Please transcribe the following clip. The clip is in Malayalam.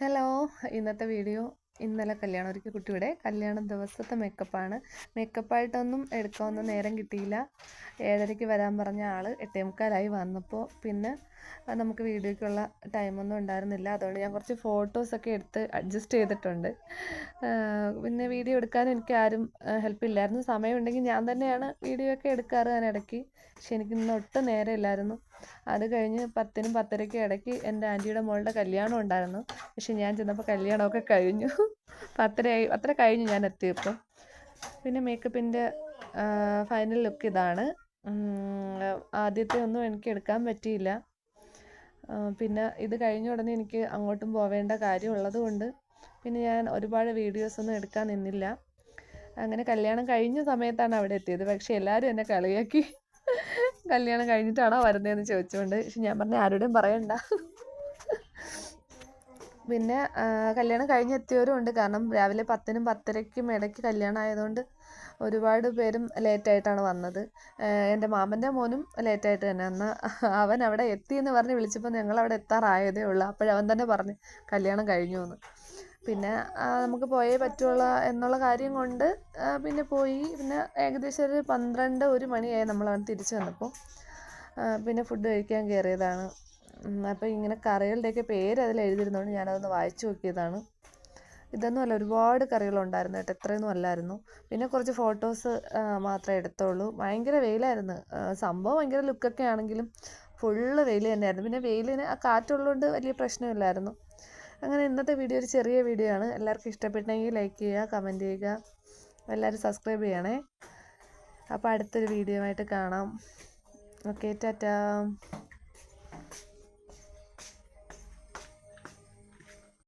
ഹലോ, ഇന്നത്തെ വീഡിയോ ഇന്നലെ കല്യാണം ഒരുക്കിയ കുട്ടിയുടെ കല്യാണ ദിവസത്തെ മേക്കപ്പാണ്. മേക്കപ്പായിട്ടൊന്നും എടുക്കാനൊന്നും നേരം കിട്ടിയില്ല. 7:30 വരാൻ പറഞ്ഞ ആൾ 8:45 വന്നപ്പോൾ പിന്നെ നമുക്ക് വീഡിയോയ്ക്കുള്ള ടൈമൊന്നും ഉണ്ടായിരുന്നില്ല. അതുകൊണ്ട് ഞാൻ കുറച്ച് ഫോട്ടോസൊക്കെ എടുത്ത് അഡ്ജസ്റ്റ് ചെയ്തിട്ടുണ്ട്. പിന്നെ വീഡിയോ എടുക്കാനും എനിക്ക് ആരും ഹെൽപ്പില്ലായിരുന്നു. സമയമുണ്ടെങ്കിൽ ഞാൻ തന്നെയാണ് വീഡിയോ ഒക്കെ എടുക്കാറ് അതിനിടയ്ക്ക്. പക്ഷെ എനിക്കിന്ന് ഒട്ടും നേരമില്ലായിരുന്നു. അത് കഴിഞ്ഞ് 10നും 10:30ക്കും ഇടയ്ക്ക് എൻ്റെ ആൻറ്റിയുടെ മോളുടെ കല്യാണം ഉണ്ടായിരുന്നു. പക്ഷെ ഞാൻ ചെന്നപ്പോൾ കല്യാണമൊക്കെ കഴിഞ്ഞു. 10:30 കഴിഞ്ഞു ഞാൻ എത്തിയപ്പോൾ. പിന്നെ മേക്കപ്പിൻ്റെ ഫൈനൽ ലുക്ക് ഇതാണ്. ആദ്യത്തെ ഒന്നും എനിക്ക് എടുക്കാൻ പറ്റിയില്ല. പിന്നെ ഇത് കഴിഞ്ഞ ഉടനെ എനിക്ക് അങ്ങോട്ടും പോവേണ്ട കാര്യമുള്ളത് കൊണ്ട് പിന്നെ ഞാൻ ഒരുപാട് വീഡിയോസൊന്നും എടുക്കാൻ നിന്നില്ല. അങ്ങനെ കല്യാണം കഴിഞ്ഞ സമയത്താണ് അവിടെ എത്തിയത്. പക്ഷെ എല്ലാവരും എന്നെ കളിയാക്കി, കല്യാണം കഴിഞ്ഞിട്ടാണോ വരുന്നതെന്ന് ചോദിച്ചുകൊണ്ട്. പക്ഷെ ഞാൻ പറഞ്ഞു ആരോടും പറയണ്ട. പിന്നെ കല്യാണം കഴിഞ്ഞെത്തിയവരും ഉണ്ട്. കാരണം രാവിലെ 10നും 10:30ക്കും ഇടയ്ക്ക് കല്യാണം ആയതുകൊണ്ട് ഒരുപാട് പേരും ലേറ്റായിട്ടാണ് വന്നത്. എൻ്റെ മാമൻ്റെ മോനും ലേറ്റായിട്ട് തന്നെ. എന്നാൽ അവൻ അവിടെ എത്തിയെന്ന് പറഞ്ഞ് വിളിച്ചപ്പോൾ ഞങ്ങളവിടെ എത്താറായതേ ഉള്ളൂ. അപ്പോഴവൻ തന്നെ പറഞ്ഞു കല്യാണം കഴിഞ്ഞു എന്ന്. പിന്നെ നമുക്ക് പോയേ പറ്റുള്ളൂ എന്നുള്ള കാര്യം കൊണ്ട് പിന്നെ പോയി. പിന്നെ ഏകദേശം ഒരു 1 മണിയായി നമ്മളവിടെ തിരിച്ചു വന്നപ്പോൾ. പിന്നെ ഫുഡ് കഴിക്കാൻ കയറിയതാണ്. അപ്പോൾ ഇങ്ങനെ കറികളുടെയൊക്കെ പേര് അതിൽ എഴുതിയിരുന്നതുകൊണ്ട് ഞാനതൊന്ന് വായിച്ചു നോക്കിയതാണ്. ഇതൊന്നും അല്ല, ഒരുപാട് കറികളുണ്ടായിരുന്നു കേട്ടോ, ഇത്രയൊന്നും അല്ലായിരുന്നു. പിന്നെ കുറച്ച് ഫോട്ടോസ് മാത്രമേ എടുത്തുള്ളൂ. ഭയങ്കര വെയിലായിരുന്നു. സംഭവം ഭയങ്കര ലുക്കൊക്കെ ആണെങ്കിലും ഫുള്ള് വെയിൽ തന്നെയായിരുന്നു. പിന്നെ വെയിലിന് ആ കാറ്റുള്ളതുകൊണ്ട് വലിയ പ്രശ്നമില്ലായിരുന്നു. അങ്ങനെ ഇന്നത്തെ വീഡിയോ ഒരു ചെറിയ വീഡിയോ ആണ്. എല്ലാവർക്കും ഇഷ്ടപ്പെട്ടെങ്കിൽ ലൈക്ക് ചെയ്യുക, കമൻറ്റ് ചെയ്യുക, എല്ലാവരും സബ്സ്ക്രൈബ് ചെയ്യണേ. അപ്പോൾ അടുത്തൊരു വീഡിയോ ആയിട്ട് കാണാം. ഓക്കെ, ടാറ്റാ.